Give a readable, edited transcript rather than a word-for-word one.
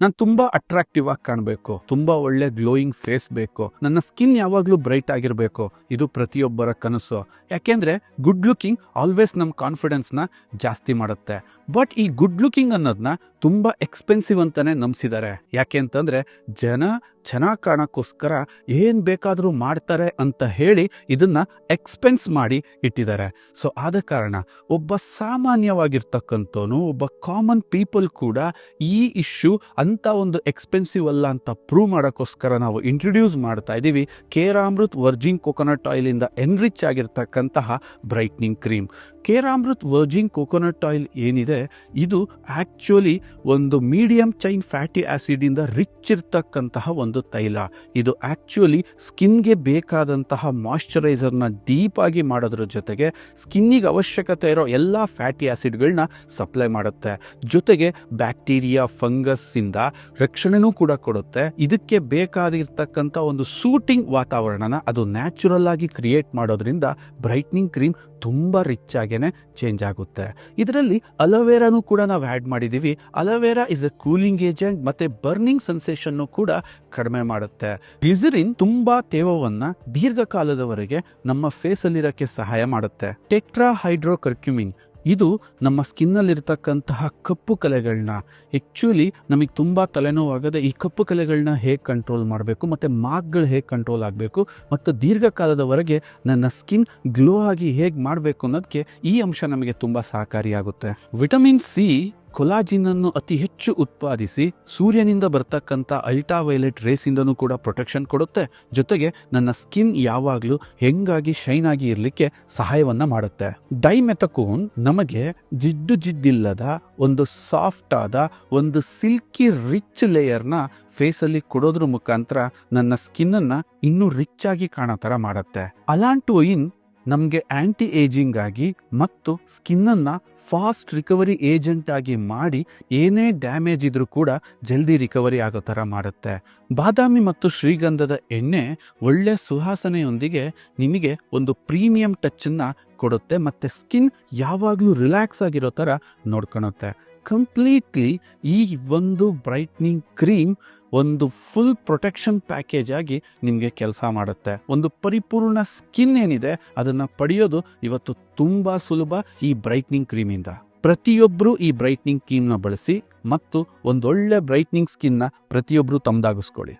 ನಾನು ತುಂಬಾ ಅಟ್ರಾಕ್ಟಿವ್ ಆಗಿ ಕಾಣಬೇಕು, ತುಂಬಾ ಒಳ್ಳೆ ಗ್ಲೋಯಿಂಗ್ ಫೇಸ್ ಬೇಕು, ನನ್ನ ಸ್ಕಿನ್ ಯಾವಾಗ್ಲೂ ಬ್ರೈಟ್ ಆಗಿರಬೇಕು. ಇದು ಪ್ರತಿಯೊಬ್ಬರ ಕನಸು. ಯಾಕೆಂದ್ರೆ ಗುಡ್ ಲುಕಿಂಗ್ ಆಲ್ವೇಸ್ ನಮ್ಮ ಕಾನ್ಫಿಡೆನ್ಸ್ ನ ಜಾಸ್ತಿ ಮಾಡುತ್ತೆ. ಬಟ್ ಈ ಗುಡ್ ಲುಕಿಂಗ್ ಅನ್ನೋದನ್ನ ತುಂಬಾ ಎಕ್ಸ್ಪೆನ್ಸಿವ್ ಅಂತಾನೆ ನಂಬಿಸಿದ್ದಾರೆ. ಯಾಕೆ ಅಂತಂದ್ರೆ ಜನ ಚೆನ್ನಾಗಿ ಕಾಣಕ್ಕೋಸ್ಕರ ಏನ್ ಬೇಕಾದ್ರೂ ಮಾಡ್ತಾರೆ ಅಂತ ಹೇಳಿ ಇದನ್ನ ಎಕ್ಸ್ಪೆನ್ಸ್ ಮಾಡಿ ಇಟ್ಟಿದ್ದಾರೆ. ಸೊ ಆದ ಕಾರಣ ಒಬ್ಬ ಸಾಮಾನ್ಯವಾಗಿರ್ತಕ್ಕಂಥವನು, ಒಬ್ಬ ಕಾಮನ್ ಪೀಪಲ್ ಕೂಡ ಈ ಇಶ್ಯೂ ಅಂತ ಒಂದು ಎಕ್ಸ್ಪೆನ್ಸಿವ್ ಅಲ್ಲ ಅಂತ ಪ್ರೂವ್ ಮಾಡೋಕ್ಕೋಸ್ಕರ ನಾವು ಇಂಟ್ರೊಡ್ಯೂಸ್ ಮಾಡ್ತಾ ಇದ್ದೀವಿ ಕೇರಾಮೃತ್ ವರ್ಜಿನ್ ಕೋಕೋನಟ್ ಆಯಿಲ್ ಇಂದ ಎನ್ರಿಚ್ ಆಗಿರ್ತಕ್ಕಂತಹ brightening cream. Keramrut virgin coconut oil ಏನಿದೆ, ಇದು ಆಕ್ಚುಲಿ ಒಂದು ಮೀಡಿಯಂ ಚೈನ್ ಫ್ಯಾಟಿ ಆಸಿಡ್ ಇಂದ ರಿಚ್ ಇರ್ತಕ್ಕಂತಹ ಒಂದು ತೈಲ. ಇದು ಆಕ್ಚುಲಿ ಸ್ಕಿನ್ಗೆ ಬೇಕಾದಂತಹ ಮಾಯಿಶ್ಚರೈಸರ್ನ ಡೀಪ್ ಆಗಿ ಮಾಡೋದ್ರ ಜೊತೆಗೆ ಸ್ಕಿನ್ನಿಗೆ ಅವಶ್ಯಕತೆ ಇರೋ ಎಲ್ಲ ಫ್ಯಾಟಿ ಆಸಿಡ್ಗಳನ್ನ ಸಪ್ಲೈ ಮಾಡುತ್ತೆ. ಜೊತೆಗೆ ಬ್ಯಾಕ್ಟೀರಿಯಾ, ಫಂಗಸ್ ಇಂದ ರಕ್ಷಣೆನೂ ಕೂಡ ಕೊಡುತ್ತೆ. ಇದಕ್ಕೆ ಬೇಕಾಗಿರ್ತಕ್ಕಂಥ ಒಂದು ಸೂಟಿಂಗ್ ವಾತಾವರಣನ ಅದು ನ್ಯಾಚುರಲ್ ಆಗಿ ಕ್ರಿಯೇಟ್ ಮಾಡೋದ್ರಿಂದ ಬ್ರೈಟ್ನಿಂಗ್ ಕ್ರೀಮ್ ತುಂಬಾ ರಿಚ್ ಆಗೇನೆ ಚೇಂಜ್ ಆಗುತ್ತೆ. ಇದರಲ್ಲಿ ಅಲೋವೆರಾನು ಕೂಡ ನಾವು ಆ್ಯಡ್ ಮಾಡಿದ್ದೀವಿ. Aloe vera is A cooling agent ಮತ್ತೆ ಬರ್ನಿಂಗ್ ಸೆನ್ಸೇಷನ್ ಕೂಡ ಕಡಿಮೆ ಮಾಡುತ್ತೆ. ಗ್ಲಿಸರಿನ್ ತುಂಬಾ ತೇವವನ್ನ ದೀರ್ಘಕಾಲದವರೆಗೆ ನಮ್ಮ ಫೇಸ್ ಅಲ್ಲಿರಕ್ಕೆ ಸಹಾಯ ಮಾಡುತ್ತೆ. ಟೆಟ್ರಾ ಹೈಡ್ರೋ ಕರ್ಕ್ಯುಮಿನ್ ಇದು ನಮ್ಮ ಸ್ಕಿನ್ನಲ್ಲಿರ್ತಕ್ಕಂತಹ ಕಪ್ಪು ಕಲೆಗಳನ್ನ, ಆ್ಯಕ್ಚುಲಿ ನಮಗೆ ತುಂಬ ತಲೆನೋವಾಗದೆ ಈ ಕಪ್ಪು ಕಲೆಗಳನ್ನ ಹೇಗೆ ಕಂಟ್ರೋಲ್ ಮಾಡಬೇಕು ಮತ್ತು ಮಾರ್ಕ್ಗಳು ಹೇಗೆ ಕಂಟ್ರೋಲ್ ಆಗಬೇಕು ಮತ್ತು ದೀರ್ಘಕಾಲದವರೆಗೆ ನನ್ನ ಸ್ಕಿನ್ ಗ್ಲೋ ಆಗಿ ಹೇಗೆ ಮಾಡಬೇಕು ಅನ್ನೋದಕ್ಕೆ ಈ ಅಂಶ ನಮಗೆ ತುಂಬ ಸಹಕಾರಿಯಾಗುತ್ತೆ. ವಿಟಮಿನ್ ಸಿ ಕೊಲಾಜಿನ್ ಅನ್ನು ಅತಿ ಹೆಚ್ಚು ಉತ್ಪಾದಿಸಿ ಸೂರ್ಯನಿಂದ ಬರ್ತಕ್ಕಂಥ ಅಲ್ಟ್ರಾವೈಲೆಟ್ ರೇಸ್ ಇಂದನೂ ಕೂಡ ಪ್ರೊಟೆಕ್ಷನ್ ಕೊಡುತ್ತೆ. ಜೊತೆಗೆ ನನ್ನ ಸ್ಕಿನ್ ಯಾವಾಗಲೂ ಹೆಂಗಾಗಿ ಶೈನ್ ಆಗಿ ಇರಲಿಕ್ಕೆ ಸಹಾಯವನ್ನ ಮಾಡುತ್ತೆ. ಡೈಮೆಥಕೋನ್ ನಮಗೆ ಜಿಡ್ಡಿಲ್ಲದ ಒಂದು ಸಾಫ್ಟ್ ಆದ ಒಂದು ಸಿಲ್ಕಿ ರಿಚ್ ಲೇಯರ್ನ ಫೇಸಲ್ಲಿ ಕೊಡೋದ್ರ ಮುಖಾಂತರ ನನ್ನ ಸ್ಕಿನ್ ಅನ್ನ ಇನ್ನೂ ರಿಚ್ ಆಗಿ ಕಾಣೋ ತರ ಮಾಡುತ್ತೆ. ಅಲಾಂಟೋಯಿನ್ ನಮಗೆ ಆಂಟಿ ಏಜಿಂಗ್ ಆಗಿ ಮತ್ತು ಸ್ಕಿನ್ನನ್ನು ಫಾಸ್ಟ್ ರಿಕವರಿ ಏಜೆಂಟ್ ಆಗಿ ಮಾಡಿ ಏನೇ ಡ್ಯಾಮೇಜ್ ಇದ್ರೂ ಕೂಡ ಜಲ್ದಿ ರಿಕವರಿ ಆಗೋ ಥರ ಮಾಡುತ್ತೆ. ಬಾದಾಮಿ ಮತ್ತು ಶ್ರೀಗಂಧದ ಎಣ್ಣೆ ಒಳ್ಳೆ ಸುವಾಸನೆಯೊಂದಿಗೆ ನಿಮಗೆ ಒಂದು ಪ್ರೀಮಿಯಂ ಟಚ್ಚನ್ನು ಕೊಡುತ್ತೆ ಮತ್ತು ಸ್ಕಿನ್ ಯಾವಾಗಲೂ ರಿಲ್ಯಾಕ್ಸ್ ಆಗಿರೋ ಥರ ನೋಡ್ಕೊಳುತ್ತೆ. ಕಂಪ್ಲೀಟ್ಲಿ ಈ ಒಂದು ಬ್ರೈಟ್ನಿಂಗ್ ಕ್ರೀಮ್ ಒಂದು ಫುಲ್ ಪ್ರೊಟೆಕ್ಷನ್ ಪ್ಯಾಕೇಜ್ ಆಗಿ ನಿಮಗೆ ಕೆಲಸ ಮಾಡುತ್ತೆ. ಒಂದು ಪರಿಪೂರ್ಣ ಸ್ಕಿನ್ ಏನಿದೆ ಅದನ್ನು ಪಡೆಯೋದು ಇವತ್ತು ತುಂಬ ಸುಲಭ ಈ ಬ್ರೈಟ್ನಿಂಗ್ ಕ್ರೀಮಿಂದ. ಪ್ರತಿಯೊಬ್ಬರು ಈ ಬ್ರೈಟ್ನಿಂಗ್ ಕ್ರೀಮ್ನ ಬಳಸಿ ಮತ್ತು ಒಂದೊಳ್ಳೆ ಬ್ರೈಟ್ನಿಂಗ್ ಸ್ಕಿನ್ನ ಪ್ರತಿಯೊಬ್ಬರು ತಮ್ಮದಾಗಿಸ್ಕೊಳ್ಳಿ.